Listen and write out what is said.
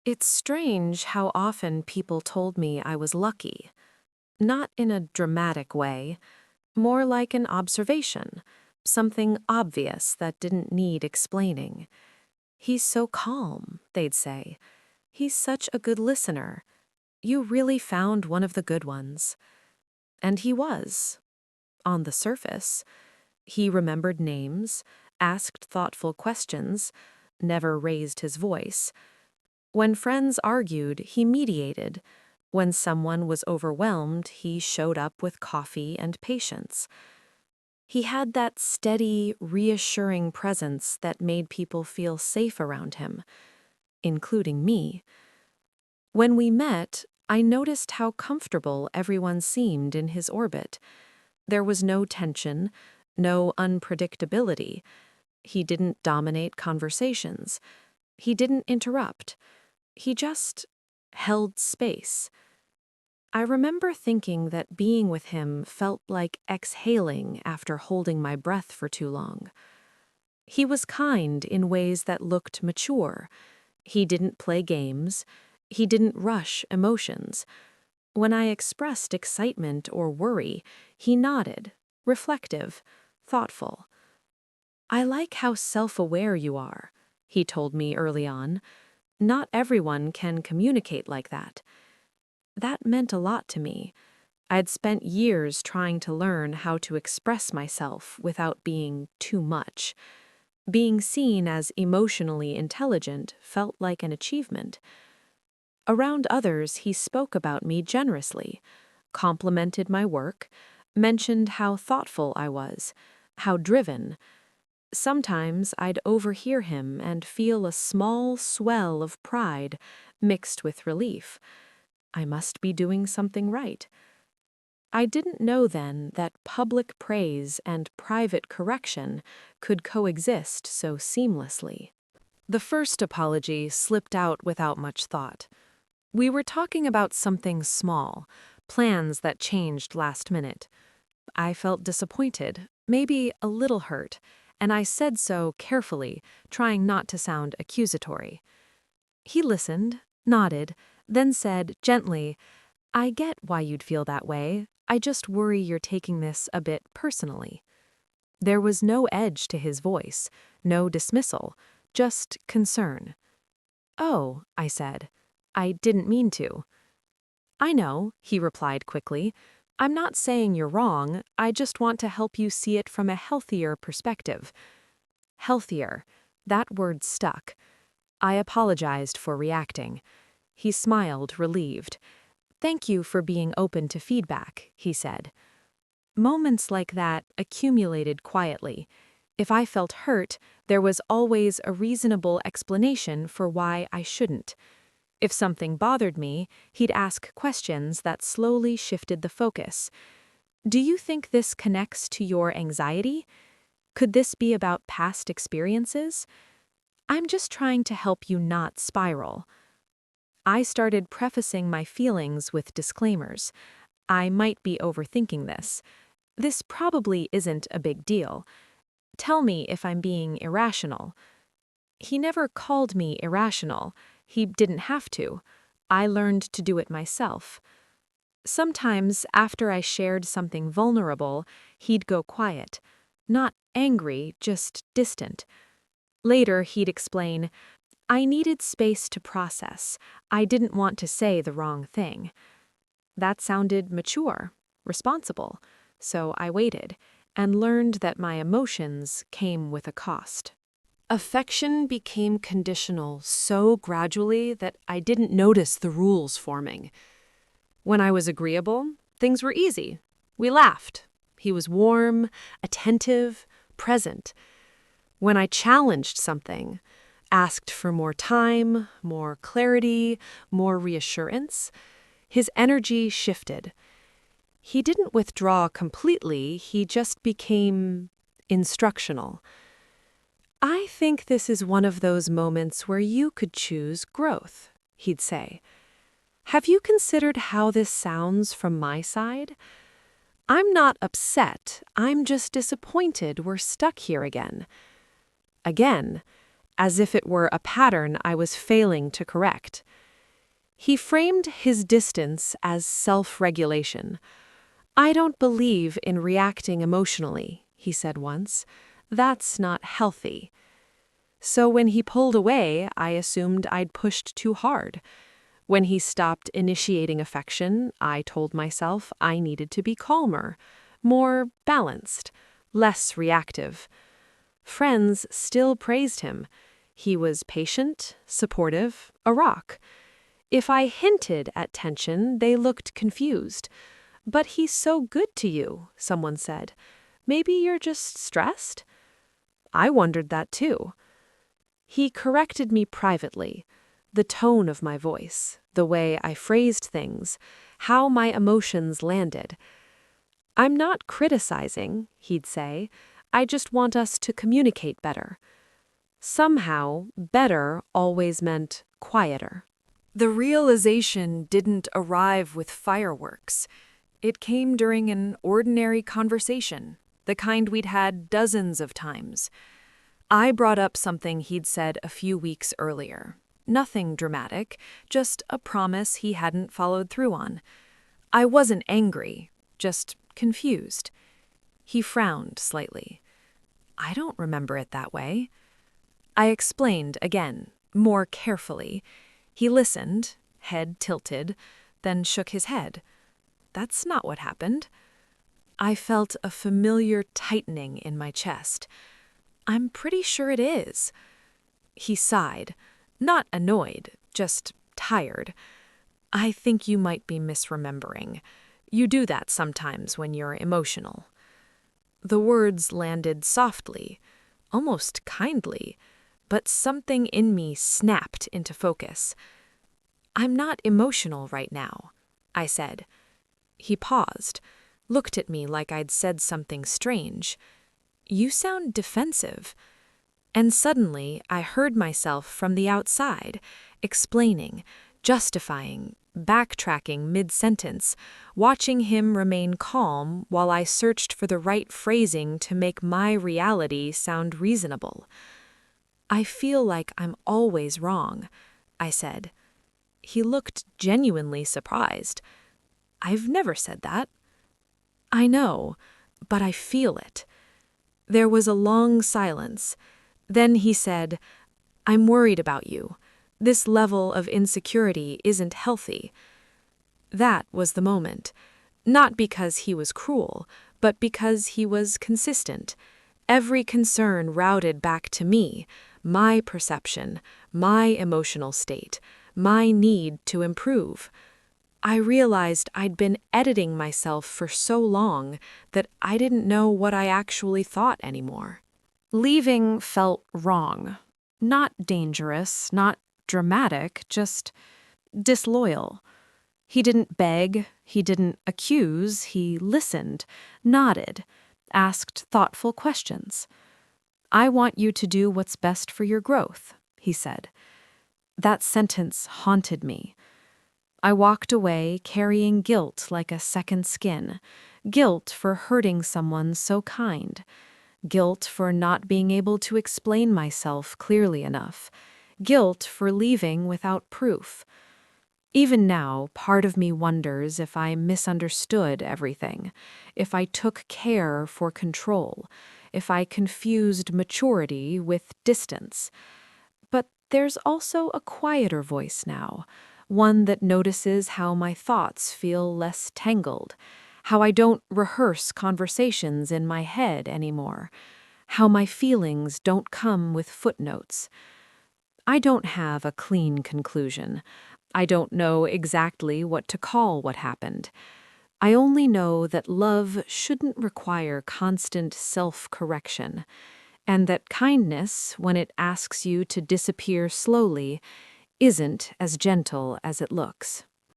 It's strange how often people told me I was lucky. Not in a dramatic way, more like an observation, something obvious that didn't need explaining. "He's so calm," they'd say. "He's such a good listener. You really found one of the good ones." And he was, on the surface. He remembered names, asked thoughtful questions, never raised his voice. When friends argued, he mediated. When someone was overwhelmed, he showed up with coffee and patience. He had that steady, reassuring presence that made people feel safe around him, including me. When we met, I noticed how comfortable everyone seemed in his orbit. There was no tension, no unpredictability. He didn't dominate conversations. He didn't interrupt. He just held space. I remember thinking that being with him felt like exhaling after holding my breath for too long. He was kind in ways that looked mature. He didn't play games. He didn't rush emotions. When I expressed excitement or worry, he nodded, reflective, thoughtful. "I like how self-aware you are," he told me early on. "Not everyone can communicate like that." That meant a lot to me. I'd spent years trying to learn how to express myself without being too much. Being seen as emotionally intelligent felt like an achievement. Around others, he spoke about me generously, complimented my work, mentioned how thoughtful I was, how driven. Sometimes I'd overhear him and feel a small swell of pride mixed with relief. I must be doing something right. I didn't know then that public praise and private correction could coexist so seamlessly. The first apology slipped out without much thought. We were talking about something small, plans that changed last minute. I felt disappointed, maybe a little hurt, and I said so carefully, trying not to sound accusatory. He listened, nodded, then said gently, "I get why you'd feel that way. I just worry you're taking this a bit personally." There was no edge to his voice, no dismissal, just concern. "Oh," I said. "I didn't mean to." "I know," he replied quickly. "I'm not saying you're wrong. I just want to help you see it from a healthier perspective." Healthier. That word stuck. I apologized for reacting. He smiled, relieved. "Thank you for being open to feedback," he said. Moments like that accumulated quietly. If I felt hurt, there was always a reasonable explanation for why I shouldn't. If something bothered me, he'd ask questions that slowly shifted the focus. "Do you think this connects to your anxiety? Could this be about past experiences? I'm just trying to help you not spiral." I started prefacing my feelings with disclaimers. "I might be overthinking this. This probably isn't a big deal. Tell me if I'm being irrational." He never called me irrational. He didn't have to. I learned to do it myself. Sometimes, after I shared something vulnerable, he'd go quiet. Not angry, just distant. Later, he'd explain, "I needed space to process. I didn't want to say the wrong thing." That sounded mature, responsible, so I waited and learned that my emotions came with a cost. Affection became conditional so gradually that I didn't notice the rules forming. When I was agreeable, things were easy. We laughed. He was warm, attentive, present. When I challenged something, asked for more time, more clarity, more reassurance, his energy shifted. He didn't withdraw completely, he just became instructional. "I think this is one of those moments where you could choose growth," he'd say. "Have you considered how this sounds from my side? I'm not upset, I'm just disappointed we're stuck here again." Again, as if it were a pattern I was failing to correct. He framed his distance as self-regulation. "I don't believe in reacting emotionally," he said once. "That's not healthy." So when he pulled away, I assumed I'd pushed too hard. When he stopped initiating affection, I told myself I needed to be calmer, more balanced, less reactive. Friends still praised him. He was patient, supportive, a rock. If I hinted at tension, they looked confused. "But he's so good to you," someone said. "Maybe you're just stressed?" I wondered that too. He corrected me privately. The tone of my voice, the way I phrased things, how my emotions landed. "I'm not criticizing," he'd say. "I just want us to communicate better." Somehow, better always meant quieter. The realization didn't arrive with fireworks. It came during an ordinary conversation, the kind we'd had dozens of times. I brought up something he'd said a few weeks earlier. Nothing dramatic, just a promise he hadn't followed through on. I wasn't angry, just confused. He frowned slightly. "I don't remember it that way." I explained again, more carefully. He listened, head tilted, then shook his head. "That's not what happened." I felt a familiar tightening in my chest. "I'm pretty sure it is." He sighed, not annoyed, just tired. "I think you might be misremembering. You do that sometimes when you're emotional." The words landed softly, almost kindly, but something in me snapped into focus. "I'm not emotional right now," I said. He paused, looked at me like I'd said something strange. "You sound defensive." And suddenly I heard myself from the outside, explaining, justifying, backtracking mid-sentence, watching him remain calm while I searched for the right phrasing to make my reality sound reasonable. "I feel like I'm always wrong," I said. He looked genuinely surprised. "I've never said that." "I know, but I feel it." There was a long silence. Then he said, "I'm worried about you. This level of insecurity isn't healthy." That was the moment. Not because he was cruel, but because he was consistent. Every concern routed back to me, my perception, my emotional state, my need to improve. I realized I'd been editing myself for so long that I didn't know what I actually thought anymore. Leaving felt wrong. Not dangerous, not dramatic, just disloyal. He didn't beg, he didn't accuse, he listened, nodded, asked thoughtful questions. "I want you to do what's best for your growth," he said. That sentence haunted me. I walked away carrying guilt like a second skin, guilt for hurting someone so kind, guilt for not being able to explain myself clearly enough, guilt for leaving without proof. Even now, part of me wonders if I misunderstood everything, if I took care for control, if I confused maturity with distance. But there's also a quieter voice now, one that notices how my thoughts feel less tangled, how I don't rehearse conversations in my head anymore, how my feelings don't come with footnotes. I don't have a clean conclusion. I don't know exactly what to call what happened. I only know that love shouldn't require constant self-correction, and that kindness, when it asks you to disappear slowly, isn't as gentle as it looks.